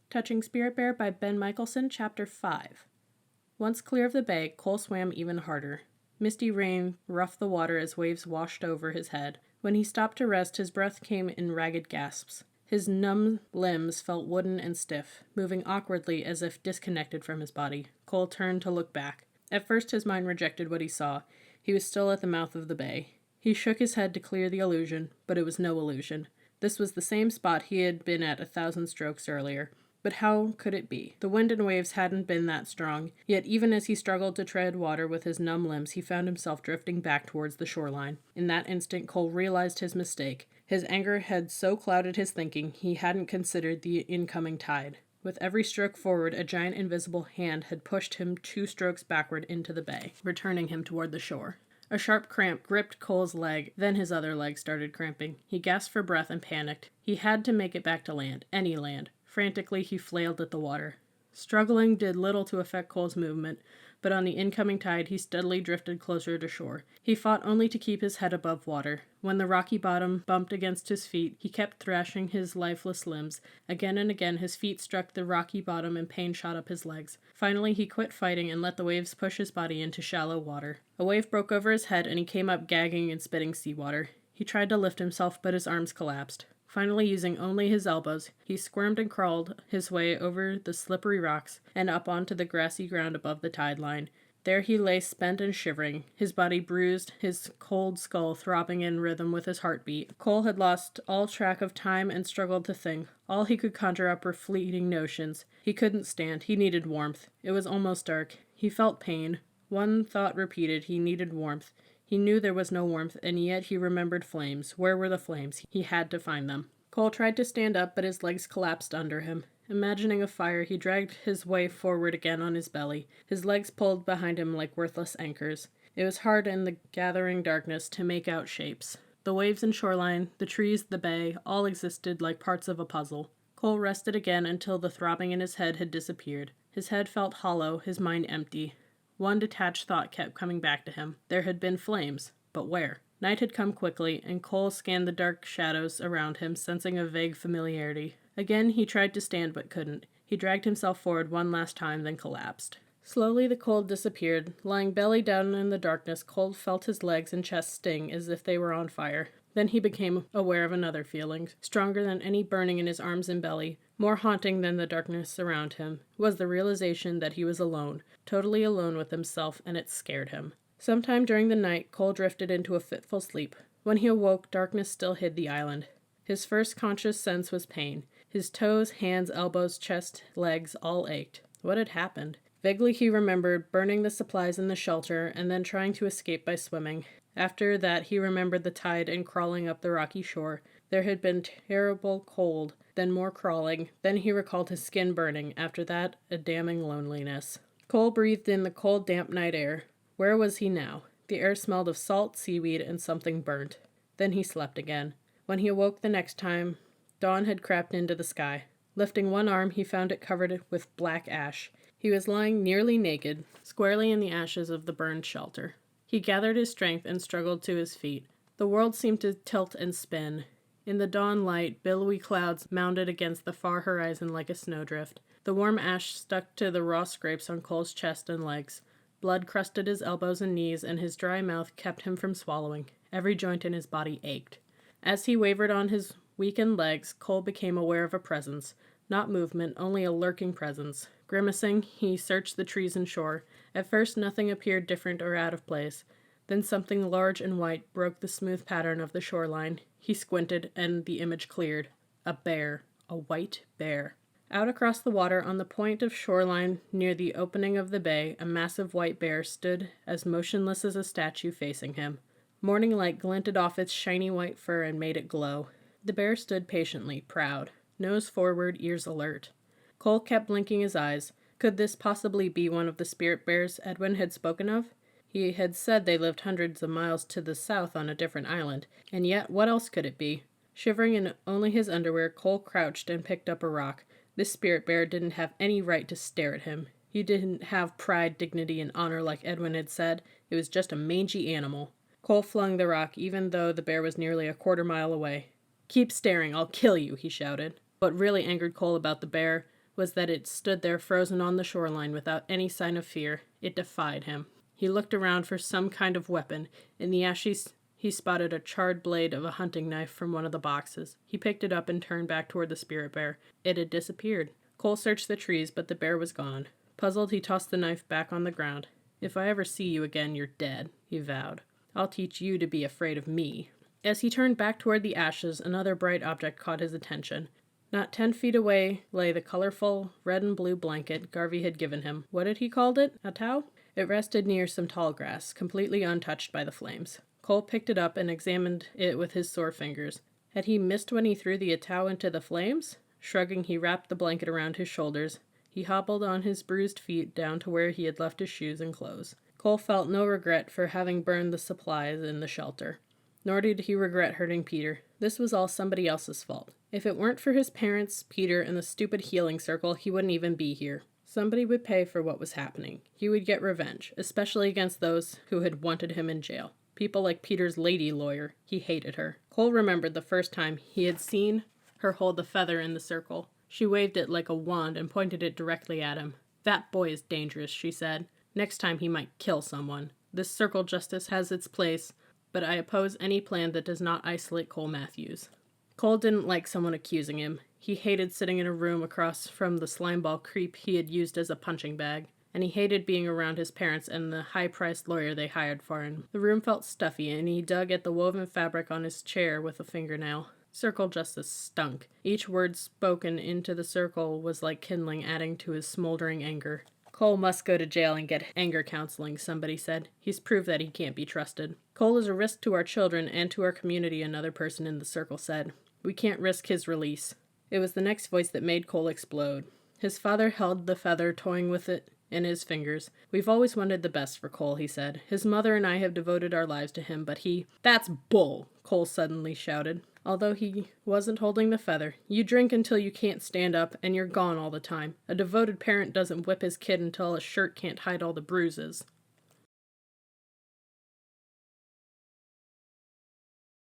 Touching Spirit Bear by Ben Mikaelsen, Chapter 5. Once clear of the bay, Cole swam even harder. Misty rain roughed the water as waves washed over his head. When he stopped to rest, his breath came in ragged gasps. His numb limbs felt wooden and stiff, moving awkwardly as if disconnected from his body. Cole turned to look back. At first his mind rejected what he saw. He was still at the mouth of the bay. He shook his head to clear the illusion, but it was no illusion. This was the same spot he had been at 1,000 strokes earlier. But how could it be? The wind and waves hadn't been that strong, yet even as he struggled to tread water with his numb limbs, he found himself drifting back towards the shoreline. In that instant, Cole realized his mistake. His anger had so clouded his thinking, he hadn't considered the incoming tide. With every stroke forward, a giant invisible hand had pushed him 2 strokes backward into the bay, returning him toward the shore. A sharp cramp gripped Cole's leg, then his other leg started cramping. He gasped for breath and panicked. He had to make it back to land, any land. Frantically, he flailed at the water. Struggling did little to affect Cole's movement, but on the incoming tide, he steadily drifted closer to shore. He fought only to keep his head above water. When the rocky bottom bumped against his feet, he kept thrashing his lifeless limbs. Again and again, his feet struck the rocky bottom and pain shot up his legs. Finally, he quit fighting and let the waves push his body into shallow water. A wave broke over his head, and he came up gagging and spitting seawater. He tried to lift himself, but his arms collapsed. Finally, using only his elbows, he squirmed and crawled his way over the slippery rocks and up onto the grassy ground above the tide line. There he lay spent and shivering, his body bruised, his cold skull throbbing in rhythm with his heartbeat. Cole had lost all track of time and struggled to think. All he could conjure up were fleeting notions. He couldn't stand. He needed warmth. It was almost dark. He felt pain. One thought repeated, he needed warmth. He knew there was no warmth, and yet he remembered flames. Where were the flames? He had to find them. Cole tried to stand up, but his legs collapsed under him. Imagining a fire, he dragged his way forward again on his belly. His legs pulled behind him like worthless anchors. It was hard in the gathering darkness to make out shapes. The waves and shoreline, the trees, the bay, all existed like parts of a puzzle. Cole rested again until the throbbing in his head had disappeared. His head felt hollow, his mind empty. One detached thought kept coming back to him. There had been flames, but where? Night had come quickly, and Cole scanned the dark shadows around him, sensing a vague familiarity. Again he tried to stand but couldn't. He dragged himself forward one last time, then collapsed. Slowly the cold disappeared. Lying belly down in the darkness, Cole felt his legs and chest sting as if they were on fire. Then he became aware of another feeling, stronger than any burning in his arms and belly, more haunting than the darkness around him, was the realization that he was alone, totally alone with himself, and it scared him. Sometime during the night, Cole drifted into a fitful sleep. When he awoke, darkness still hid the island. His first conscious sense was pain. His toes, hands, elbows, chest, legs all ached. What had happened? Vaguely he remembered burning the supplies in the shelter and then trying to escape by swimming. After that he remembered the tide and crawling up the rocky shore. There had been terrible cold, then more crawling, then he recalled his skin burning, after that a damning loneliness. Cole breathed in the cold, damp night air. Where was he now? The air smelled of salt, seaweed, and something burnt. Then he slept again. When he awoke the next time, dawn had crept into the sky. Lifting one arm, he found it covered with black ash. He was lying nearly naked, squarely in the ashes of the burned shelter. He gathered his strength and struggled to his feet. The world seemed to tilt and spin. In the dawn light, billowy clouds mounted against the far horizon like a snowdrift. The warm ash stuck to the raw scrapes on Cole's chest and legs. Blood crusted his elbows and knees, and his dry mouth kept him from swallowing. Every joint in his body ached. As he wavered on his weakened legs, Cole became aware of a presence. Not movement, only a lurking presence. Grimacing, he searched the trees and shore. At first nothing appeared different or out of place. Then something large and white broke the smooth pattern of the shoreline. He squinted, and the image cleared. A bear. A white bear. Out across the water, on the point of shoreline near the opening of the bay, a massive white bear stood as motionless as a statue facing him. Morning light glinted off its shiny white fur and made it glow. The bear stood patiently, proud, nose forward, ears alert. Cole kept blinking his eyes. Could this possibly be one of the spirit bears Edwin had spoken of? He had said they lived hundreds of miles to the south on a different island, and yet what else could it be? Shivering in only his underwear, Cole crouched and picked up a rock. This spirit bear didn't have any right to stare at him. He didn't have pride, dignity, and honor like Edwin had said. It was just a mangy animal. Cole flung the rock, even though the bear was nearly a quarter-mile away. "Keep staring, I'll kill you," he shouted. What really angered Cole about the bear was that it stood there frozen on the shoreline without any sign of fear. It defied him. He looked around for some kind of weapon. In the ashes, he spotted a charred blade of a hunting knife from one of the boxes. He picked it up and turned back toward the spirit bear. It had disappeared. Cole searched the trees, but the bear was gone. Puzzled, he tossed the knife back on the ground. "If I ever see you again, you're dead," he vowed. "I'll teach you to be afraid of me." As he turned back toward the ashes, another bright object caught his attention. Not 10 feet away lay the colorful red and blue blanket Garvey had given him. What had he called it? A towel? It rested near some tall grass, completely untouched by the flames. Cole picked it up and examined it with his sore fingers. Had he missed when he threw the atao into the flames? Shrugging, he wrapped the blanket around his shoulders. He hobbled on his bruised feet down to where he had left his shoes and clothes. Cole felt no regret for having burned the supplies in the shelter. Nor did he regret hurting Peter. This was all somebody else's fault. If it weren't for his parents, Peter, and the stupid healing circle, he wouldn't even be here. Somebody would pay for what was happening. He would get revenge, especially against those who had wanted him in jail. People like Peter's lady lawyer. He hated her. Cole remembered the first time he had seen her hold the feather in the circle. She waved it like a wand and pointed it directly at him. "That boy is dangerous," she said. "Next time he might kill someone. This circle justice has its place, but I oppose any plan that does not isolate Cole Matthews." Cole didn't like someone accusing him. He hated sitting in a room across from the slimeball creep he had used as a punching bag, and he hated being around his parents and the high-priced lawyer they hired for him. The room felt stuffy, and he dug at the woven fabric on his chair with a fingernail. Circle justice stunk. Each word spoken into the circle was like kindling, adding to his smoldering anger. "Cole must go to jail and get anger counseling," somebody said. "He's proved that he can't be trusted." "Cole is a risk to our children and to our community," another person in the circle said. "We can't risk his release." It was the next voice that made Cole explode. His father held the feather, toying with it in his fingers. "We've always wanted the best for Cole," he said. "His mother and I have devoted our lives to him, but he—" "That's bull!" Cole suddenly shouted, although he wasn't holding the feather. "You drink until you can't stand up, and you're gone all the time. A devoted parent doesn't whip his kid until his shirt can't hide all the bruises."